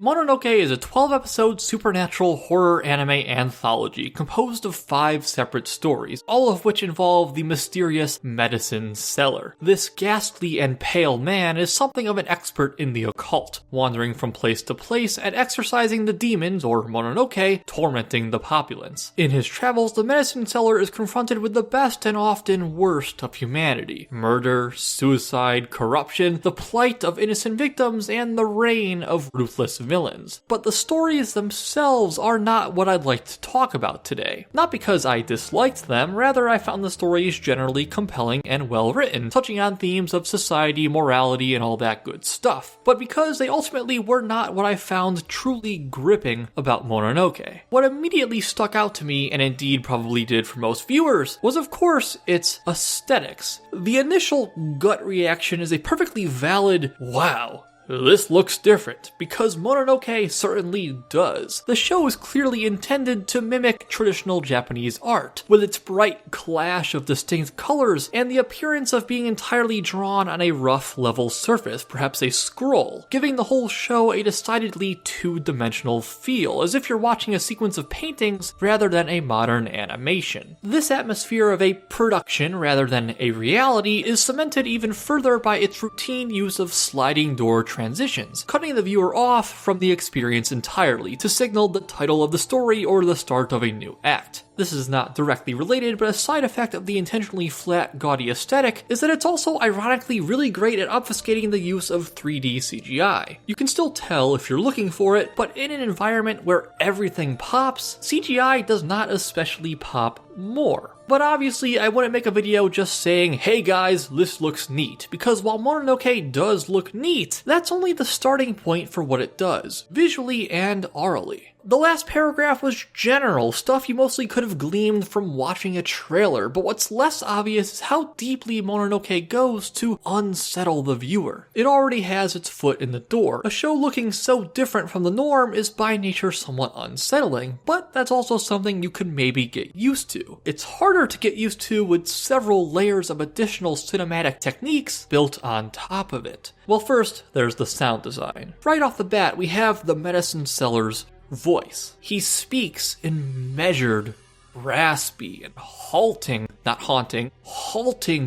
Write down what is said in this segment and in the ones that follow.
Mononoke is a 12-episode supernatural horror anime anthology composed of 5 separate stories, all of which involve the mysterious medicine seller. This ghastly and pale man is something of an expert in the occult, wandering from place to place and exorcising the demons, or Mononoke, tormenting the populace. In his travels, the medicine seller is confronted with the best and often worst of humanity: murder, suicide, corruption, the plight of innocent victims, and the reign of ruthless villains. But the stories themselves are not what I'd like to talk about today. Not because I disliked them, rather I found the stories generally compelling and well written, touching on themes of society, morality, and all that good stuff. But because they ultimately were not what I found truly gripping about Mononoke. What immediately stuck out to me, and indeed probably did for most viewers, was of course its aesthetics. The initial gut reaction is a perfectly valid, wow, this looks different, because Mononoke certainly does. The show is clearly intended to mimic traditional Japanese art, with its bright clash of distinct colors and the appearance of being entirely drawn on a rough level surface, perhaps a scroll, giving the whole show a decidedly two-dimensional feel, as if you're watching a sequence of paintings rather than a modern animation. This atmosphere of a production rather than a reality is cemented even further by its routine use of sliding door transitions, cutting the viewer off from the experience entirely to signal the title of the story or the start of a new act. This is not directly related, but a side effect of the intentionally flat, gaudy aesthetic is that it's also ironically really great at obfuscating the use of 3D CGI. You can still tell if you're looking for it, but in an environment where everything pops, CGI does not especially pop more. But obviously, I wouldn't make a video just saying, hey guys, this looks neat, because while Mononoke does look neat, that's only the starting point for what it does, visually and aurally. The last paragraph was general, stuff you mostly could have gleaned from watching a trailer, but what's less obvious is how deeply Mononoke goes to unsettle the viewer. It already has its foot in the door. A show looking so different from the norm is by nature somewhat unsettling, but that's also something you could maybe get used to. It's harder to get used to with several layers of additional cinematic techniques built on top of it. Well, first, there's the sound design. Right off the bat, we have the medicine seller's voice. He speaks in measured, raspy, and halting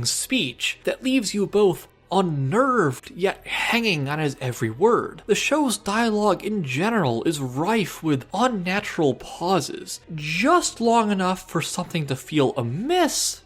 speech that leaves you both unnerved yet hanging on his every word. The show's dialogue in general is rife with unnatural pauses, just long enough for something to feel amiss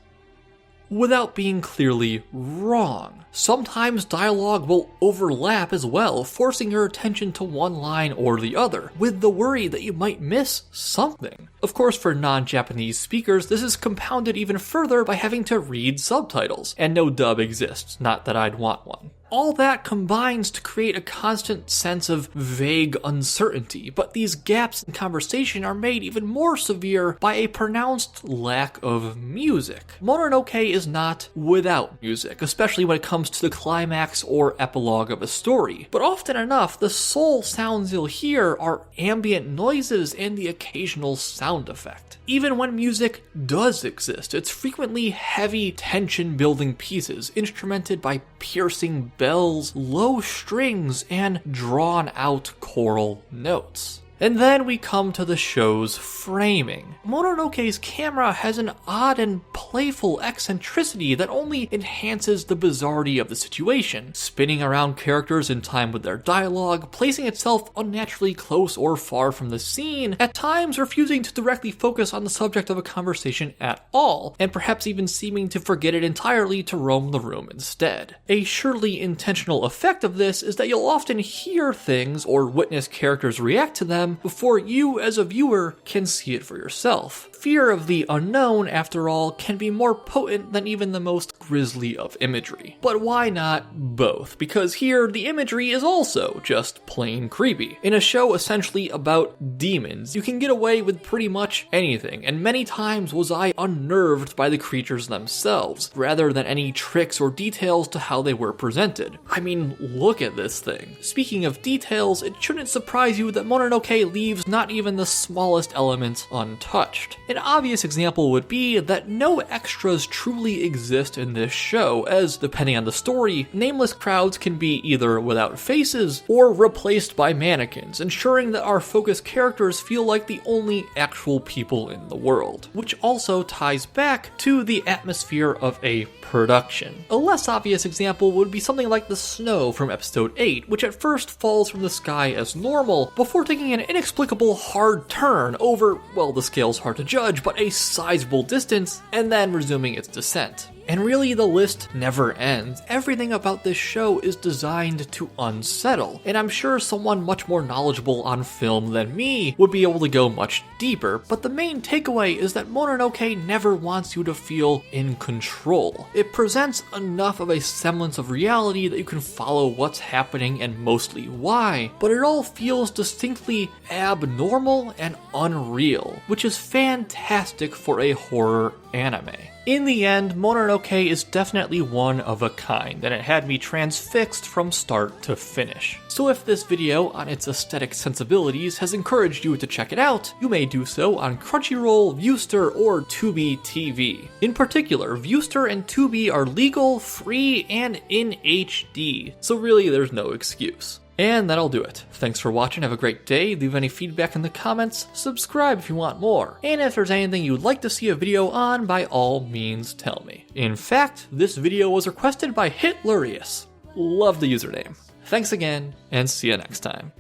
without being clearly wrong. Sometimes dialogue will overlap as well, forcing your attention to one line or the other, with the worry that you might miss something. Of course, for non-Japanese speakers, this is compounded even further by having to read subtitles, and no dub exists, not that I'd want one. All that combines to create a constant sense of vague uncertainty, but these gaps in conversation are made even more severe by a pronounced lack of music. Mononoke is not without music, especially when it comes to the climax or epilogue of a story, but often enough, the sole sounds you'll hear are ambient noises and the occasional sound effect. Even when music does exist, it's frequently heavy tension-building pieces, instrumented by piercing bells, low strings, and drawn-out choral notes. And then we come to the show's framing. Mononoke's camera has an odd and playful eccentricity that only enhances the bizarrety of the situation, spinning around characters in time with their dialogue, placing itself unnaturally close or far from the scene, at times refusing to directly focus on the subject of a conversation at all, and perhaps even seeming to forget it entirely to roam the room instead. A surely intentional effect of this is that you'll often hear things or witness characters react to them before you as a viewer can see it for yourself. Fear of the unknown, after all, can be more potent than even the most grisly of imagery. But why not both? Because here, the imagery is also just plain creepy. In a show essentially about demons, you can get away with pretty much anything, and many times was I unnerved by the creatures themselves, rather than any tricks or details to how they were presented. I mean, look at this thing. Speaking of details, it shouldn't surprise you that Mononoke Mononoke leaves not even the smallest element untouched. An obvious example would be that no extras truly exist in this show, as depending on the story, nameless crowds can be either without faces or replaced by mannequins, ensuring that our focused characters feel like the only actual people in the world, which also ties back to the atmosphere of a production. A less obvious example would be something like the snow from episode 8, which at first falls from the sky as normal, before taking an inexplicable hard turn over, well, the scale's hard to judge, but a sizable distance, and then resuming its descent. And really, the list never ends. Everything about this show is designed to unsettle, and I'm sure someone much more knowledgeable on film than me would be able to go much deeper, but the main takeaway is that Mononoke never wants you to feel in control. It presents enough of a semblance of reality that you can follow what's happening and mostly why, but it all feels distinctly abnormal and unreal, which is fantastic for a horror anime. In the end, Mononoke is definitely one of a kind, and it had me transfixed from start to finish. So if this video on its aesthetic sensibilities has encouraged you to check it out, you may do so on Crunchyroll, Viewster, or Tubi TV. In particular, Viewster and Tubi are legal, free, and in HD, so really there's no excuse. And that'll do it. Thanks for watching, have a great day, leave any feedback in the comments, subscribe if you want more, and if there's anything you'd like to see a video on, by all means tell me. In fact, this video was requested by Hitlurious. Love the username. Thanks again, and see you next time.